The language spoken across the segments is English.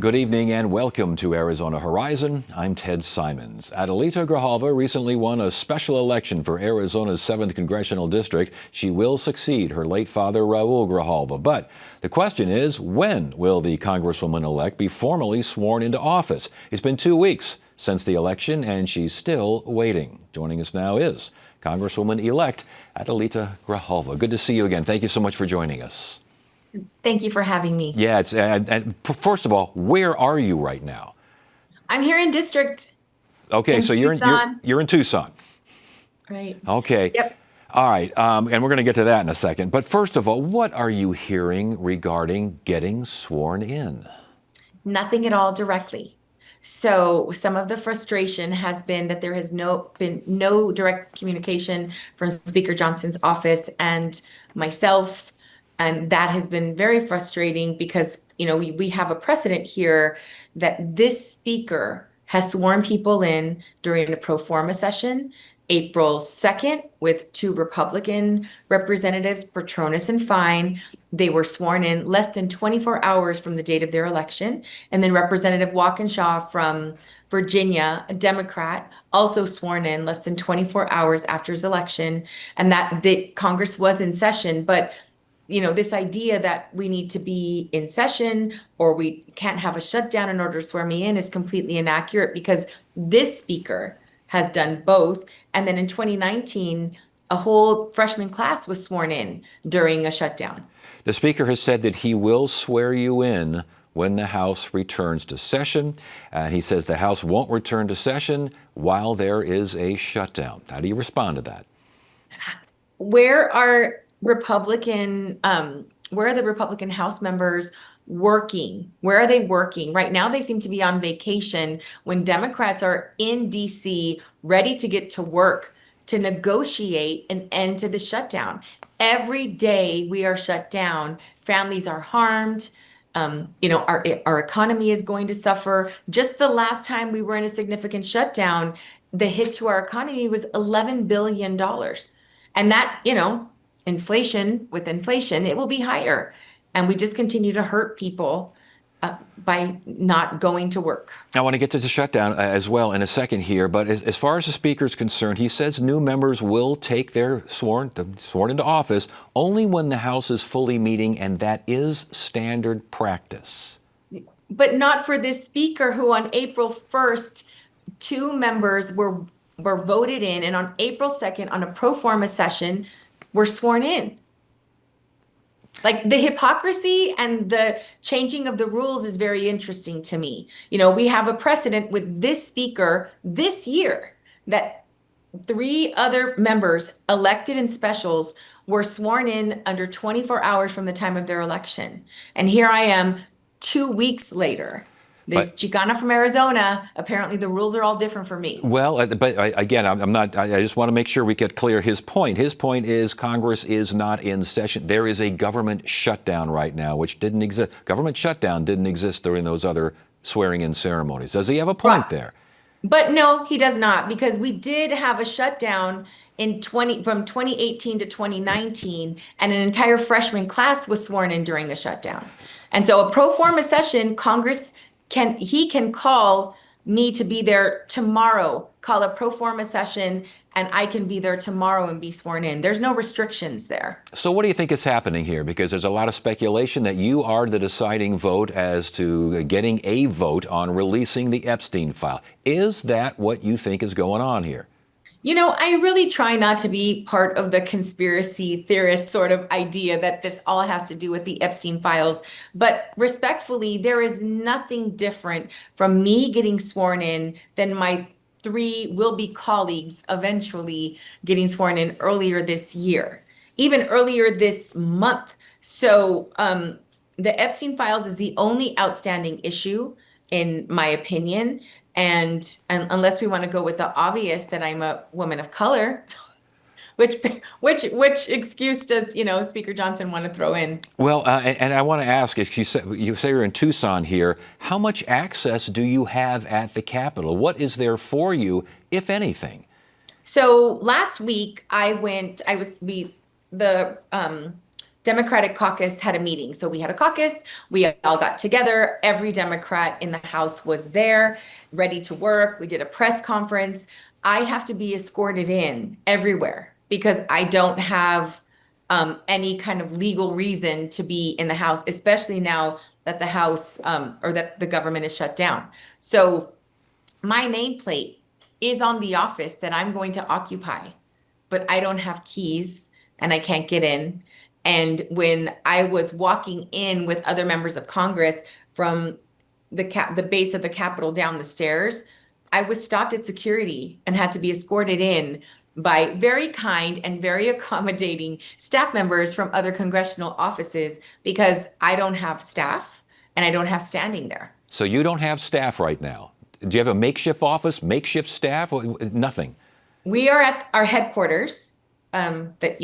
Good evening and welcome to Arizona Horizon. I'm Ted Simons. Adelita Grijalva recently won a special election for Arizona's 7th Congressional District. She will succeed her late father, Raul Grijalva. But the question is, when will the Congresswoman-elect be formally sworn into office? It's been 2 weeks since the election and she's still waiting. Joining us now is Congresswoman-elect Adelita Grijalva. Good to see you again. Thank you so much for joining us. Thank you for having me. Yeah, and first of all, where are you right now? I'm here in District. Okay, so you're in Tucson. Right. Okay. Yep. All right, and we're going to get to that in a second. But first of all, what are you hearing regarding getting sworn in? Nothing at all directly. So some of the frustration has been that there has been no direct communication from Speaker Johnson's office and myself. And that has been very frustrating because, we have a precedent here that this speaker has sworn people in during a pro forma session, April 2nd, with 2 Republican representatives, Petronas and Fine. They were sworn in less than 24 hours from the date of their election. And then Representative Walkinshaw from Virginia, a Democrat, also sworn in less than 24 hours after his election. And that the Congress was in session. But this idea that we need to be in session or we can't have a shutdown in order to swear me in is completely inaccurate because this speaker has done both. And then in 2019, a whole freshman class was sworn in during a shutdown. The speaker has said that he will swear you in when the House returns to session. And he says the House won't return to session while there is a shutdown. How do you respond to that? Where are the Republican House members working? Where are they working? Right now, they seem to be on vacation when Democrats are in DC ready to get to work to negotiate an end to the shutdown. Every day we are shut down, families are harmed. Our economy is going to suffer. Just the last time we were in a significant shutdown, the hit to our economy was $11 billion. And that, with inflation, it will be higher. And we just continue to hurt people by not going to work. I want to get to the shutdown as well in a second here. But as far as the speaker is concerned, he says new members will take their sworn into office only when the House is fully meeting. And that is standard practice. But not for this speaker who on April 1st, 2 members were voted in. And on April 2nd, on a pro forma session, were sworn in. Like the hypocrisy and the changing of the rules is very interesting to me. We have a precedent with this speaker this year that 3 other members elected in specials were sworn in under 24 hours from the time of their election. And here I am 2 weeks later. This Chicana from Arizona, apparently the rules are all different for me. Well, again, I just want to make sure we get clear his point. His point is Congress is not in session. There is a government shutdown right now, which didn't exist. Government shutdown didn't exist during those other swearing-in ceremonies. Does he have a point there? But no, he does not, because we did have a shutdown from 2018 to 2019, and an entire freshman class was sworn in during the shutdown. And so a pro forma session, Congress can call me to be there tomorrow, call a pro forma session, and I can be there tomorrow and be sworn in. There's no restrictions there. So what do you think is happening here? Because there's a lot of speculation that you are the deciding vote as to getting a vote on releasing the Epstein file. Is that what you think is going on here? I really try not to be part of the conspiracy theorist sort of idea that this all has to do with the Epstein files. But respectfully, there is nothing different from me getting sworn in than my 3 will-be colleagues eventually getting sworn in earlier this year, even earlier this month. So the Epstein files is the only outstanding issue, in my opinion. And unless we want to go with the obvious that I'm a woman of color, which excuse does Speaker Johnson want to throw in? Well, and I want to ask, if you say you're in Tucson here, how much access do you have at the Capitol? What is there for you, if anything? So last week the Democratic caucus had a meeting. So we had a caucus, we all got together, every Democrat in the House was there, ready to work. We did a press conference. I have to be escorted in everywhere because I don't have any kind of legal reason to be in the House, especially now that the House or that the government is shut down. So my nameplate is on the office that I'm going to occupy, but I don't have keys and I can't get in. And when I was walking in with other members of Congress from the base of the Capitol down the stairs, I was stopped at security and had to be escorted in by very kind and very accommodating staff members from other congressional offices because I don't have staff and I don't have standing there. So you don't have staff right now. Do you have a makeshift office, makeshift staff? Nothing. We are at our headquarters that,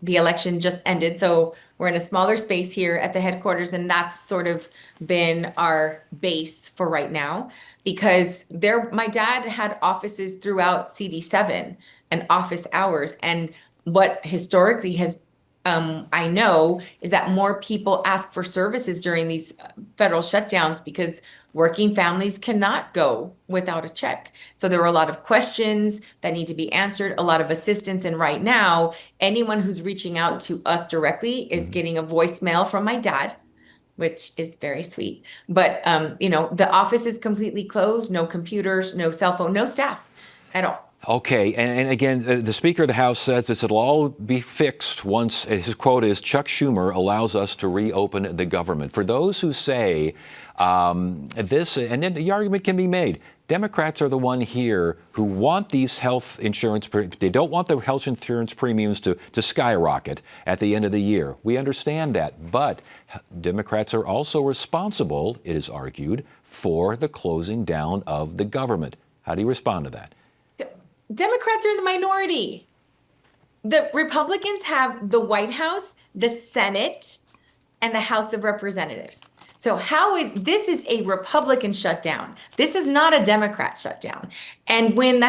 the election just ended. So we're in a smaller space here at the headquarters, and that's sort of been our base for right now because my dad had offices throughout CD7 and office hours. And what historically has I know is that more people ask for services during these federal shutdowns because working families cannot go without a check. So there are a lot of questions that need to be answered, a lot of assistance. And right now, anyone who's reaching out to us directly is getting a voicemail from my dad, which is very sweet. But, the office is completely closed, no computers, no cell phone, no staff at all. Okay, and again, the Speaker of the House says this will all be fixed once, his quote is, Chuck Schumer allows us to reopen the government. For those who say this, and then the argument can be made, Democrats are the one here who want these health insurance, they don't want the health insurance premiums to skyrocket at the end of the year. We understand that, but Democrats are also responsible, it is argued, for the closing down of the government. How do you respond to that? Democrats are in the minority. The Republicans have the White House, the Senate, and the House of Representatives. So this is a Republican shutdown. This is not a Democrat shutdown. And when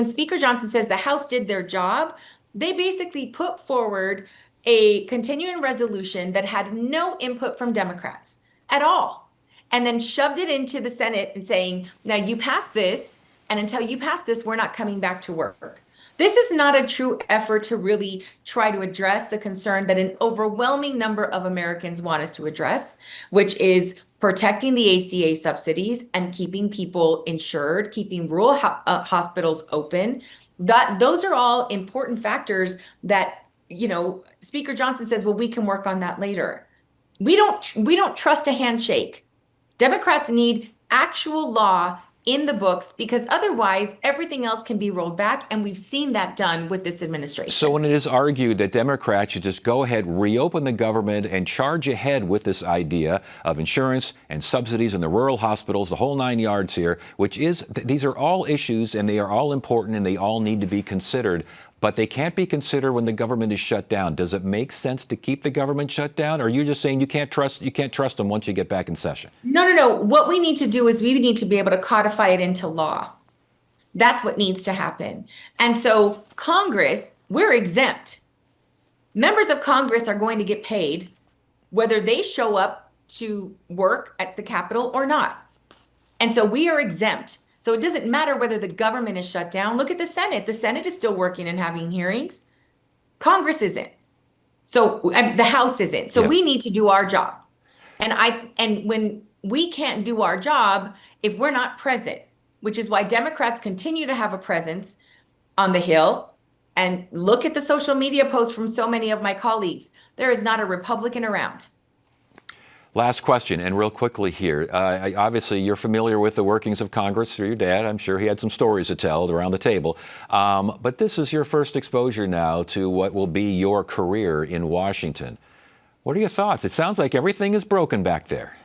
Speaker Johnson says the House did their job, they basically put forward a continuing resolution that had no input from Democrats at all. And then shoved it into the Senate and saying, now you pass this, and until you pass this, we're not coming back to work. This is not a true effort to really try to address the concern that an overwhelming number of Americans want us to address, which is protecting the ACA subsidies and keeping people insured, keeping rural hospitals open. Those are all important factors that, Speaker Johnson says, well, we can work on that later. We don't trust a handshake. Democrats need actual law in the books because otherwise everything else can be rolled back, and we've seen that done with this administration. So when it is argued that Democrats should just go ahead, reopen the government and charge ahead with this idea of insurance and subsidies in the rural hospitals, the whole 9 yards here, which is, these are all issues and they are all important and they all need to be considered, but they can't be considered when the government is shut down. Does it make sense to keep the government shut down, or are you just saying you can't trust them once you get back in session? No. What we need to do is we need to be able to codify it into law. That's what needs to happen. And so Congress, we're exempt. Members of Congress are going to get paid whether they show up to work at the Capitol or not. And so we are exempt. So it doesn't matter whether the government is shut down. Look at the Senate. The Senate is still working and having hearings. Congress isn't. So the House isn't. So we need to do our job. And when we can't do our job if we're not present, which is why Democrats continue to have a presence on the Hill. And look at the social media posts from so many of my colleagues. There is not a Republican around. Last question, and real quickly here. Obviously, you're familiar with the workings of Congress through your dad. I'm sure he had some stories to tell around the table. But this is your first exposure now to what will be your career in Washington. What are your thoughts? It sounds like everything is broken back there.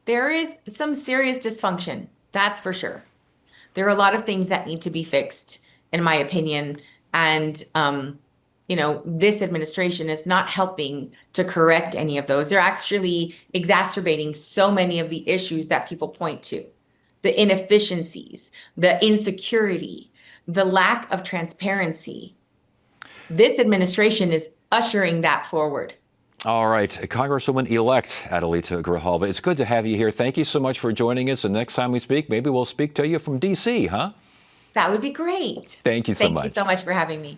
There is some serious dysfunction, that's for sure. There are a lot of things that need to be fixed, in my opinion. And this administration is not helping to correct any of those. They're actually exacerbating so many of the issues that people point to. The inefficiencies, the insecurity, the lack of transparency. This administration is ushering that forward. All right, Congresswoman-elect Adelita Grijalva, it's good to have you here. Thank you so much for joining us. And next time we speak, maybe we'll speak to you from D.C., huh? That would be great. Thank you so much. Thank you so much for having me.